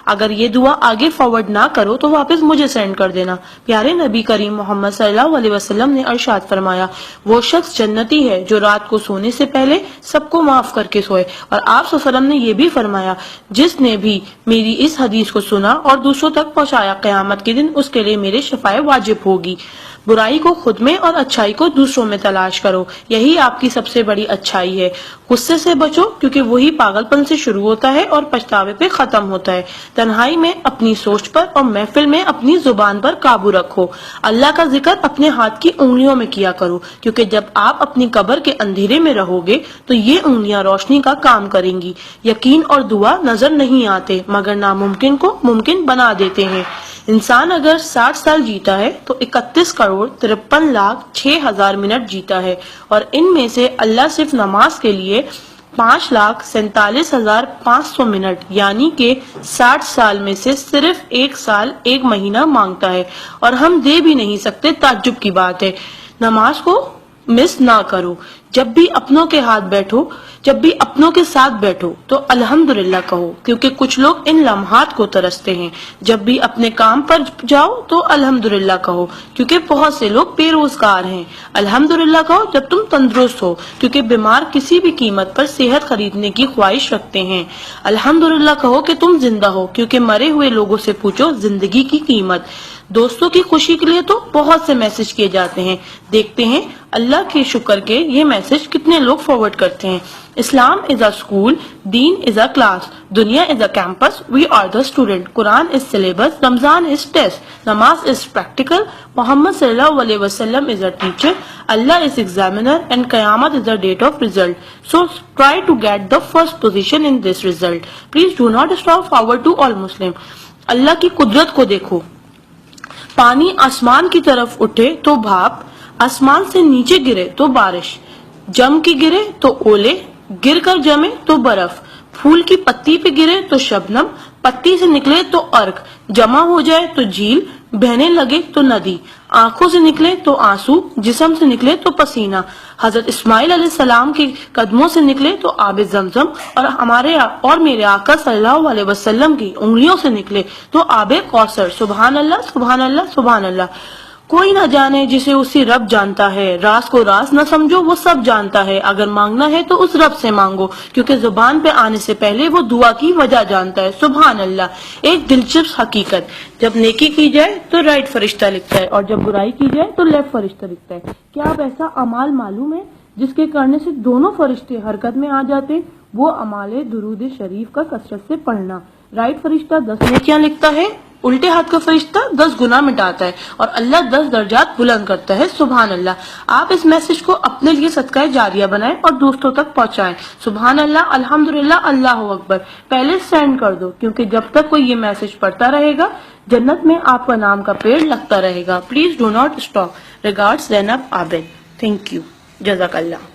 اگر یہ دعا آگے فارورڈ نہ کرو تو واپس مجھے سینڈ کر دینا۔ پیارے نبی کریم محمد صلی اللہ علیہ وسلم نے ارشاد فرمایا، وہ شخص جنتی ہے جو رات کو سونے سے پہلے سب کو معاف کر کے سوئے۔ اور آپ صلی اللہ علیہ وسلم نے یہ بھی فرمایا، جس نے بھی میری اس حدیث کو سنا اور دوسروں تک پہنچایا، قیامت کے دن اس کے لیے میرے شفاعت واجب ہوگی۔ برائی کو خود میں اور اچھائی کو دوسروں میں تلاش کرو، یہی آپ کی سب سے بڑی اچھائی ہے۔ غصے سے بچو کیونکہ وہی پاگل پن سے شروع ہوتا ہے اور پچھتاوے پہ ختم ہوتا ہے۔ تنہائی میں اپنی سوچ پر اور محفل میں اپنی زبان پر قابو رکھو۔ اللہ کا ذکر اپنے ہاتھ کی انگلیوں میں کیا کرو، کیونکہ جب آپ اپنی قبر کے اندھیرے میں رہو گے تو یہ انگلیاں روشنی کا کام کریں گی۔ یقین اور دعا نظر نہیں آتے مگر ناممکن کو ممکن بنا دیتے ہیں۔ انسان اگر 60 سال جیتا ہے تو 31,53,06,000 منٹ جیتا ہے، اور ان میں سے اللہ صرف نماز کے لیے 5,47,500 منٹ یعنی کہ 60 سال میں سے صرف 1 سال 1 مہینہ مانگتا ہے، اور ہم دے بھی نہیں سکتے۔ تعجب کی بات ہے۔ نماز کو مس نہ کرو۔ جب بھی اپنوں کے ساتھ بیٹھو تو الحمدللہ کہو، کیونکہ کچھ لوگ ان لمحات کو ترستے ہیں۔ جب بھی اپنے کام پر جاؤ تو الحمدللہ کہو، کیونکہ بہت سے لوگ بے روزگار ہیں۔ الحمدللہ کہو جب تم تندرست ہو، کیونکہ بیمار کسی بھی قیمت پر صحت خریدنے کی خواہش رکھتے ہیں۔ الحمدللہ کہو کہ تم زندہ ہو، کیونکہ مرے ہوئے لوگوں سے پوچھو زندگی کی قیمت۔ دوستوں کی خوشی کے لیے تو بہت سے میسج کیے جاتے ہیں، دیکھتے ہیں اللہ کے شکر کے یہ میسج کتنے لوگ فارورڈ کرتے ہیں۔ اسلام از a school, then is a class, duniya is a campus, we are the student, Quran is syllabus, Ramadan is test, namaz is practical, Muhammad صلی اللہ علیہ وسلم is a teacher, Allah is examiner and qayamat is the date of result. So try to get the first position in this result. Please do not stop forward to all Muslim. Allah کی قدرت کو دیکھو۔ پانی آسمان کی طرف اٹھے تو بھاپ، آسمان سے نیچے گرے تو بارش، جم کے گرے تو اولے، گر کر جمے تو برف، پھول کی پتی پہ گرے تو شبنم، پتی سے نکلے تو ارک، جمع ہو جائے تو جھیل، بہنے لگے تو ندی، آنکھوں سے نکلے تو آنسو، جسم سے نکلے تو پسینہ، حضرت اسماعیل علیہ السلام کے قدموں سے نکلے تو آب زمزم، اور میرے آقا صلی اللہ علیہ وسلم کی انگلیوں سے نکلے تو آب کوثر۔ سبحان اللہ، سبحان اللہ، سبحان اللہ۔ کوئی نہ جانے جسے اسی رب جانتا ہے، راز کو راز نہ سمجھو وہ سب جانتا ہے، اگر مانگنا ہے تو اس رب سے مانگو، کیونکہ زبان پہ آنے سے پہلے وہ دعا کی وجہ جانتا ہے۔ سبحان اللہ۔ ایک دلچسپ حقیقت، جب نیکی کی جائے تو رائٹ فرشتہ لکھتا ہے اور جب برائی کی جائے تو لیفٹ فرشتہ لکھتا ہے۔ کیا آپ ایسا اعمال معلوم ہے جس کے کرنے سے دونوں فرشتے حرکت میں آ جاتے؟ وہ اعمال درود شریف کا کثرت سے پڑھنا۔ رائٹ فرشتہ 10 نیکیاں لکھتا ہے، الٹے ہاتھ کا فرشتہ 10 گناہ مٹاتا ہے، اور اللہ 10 درجات بلند کرتا ہے۔ سبحان اللہ۔ آپ اس میسج کو اپنے لیے صدقہ جاریہ بنائیں اور دوستوں تک پہنچائیں۔ سبحان اللہ، الحمدللہ، اللہ اکبر۔ پہلے سینڈ کر دو، کیونکہ جب تک کوئی یہ میسج پڑھتا رہے گا جنت میں آپ کا نام کا پیڑ لگتا رہے گا۔ Please do not stop. Regards Zainab Abid. Thank you, جزاک اللہ۔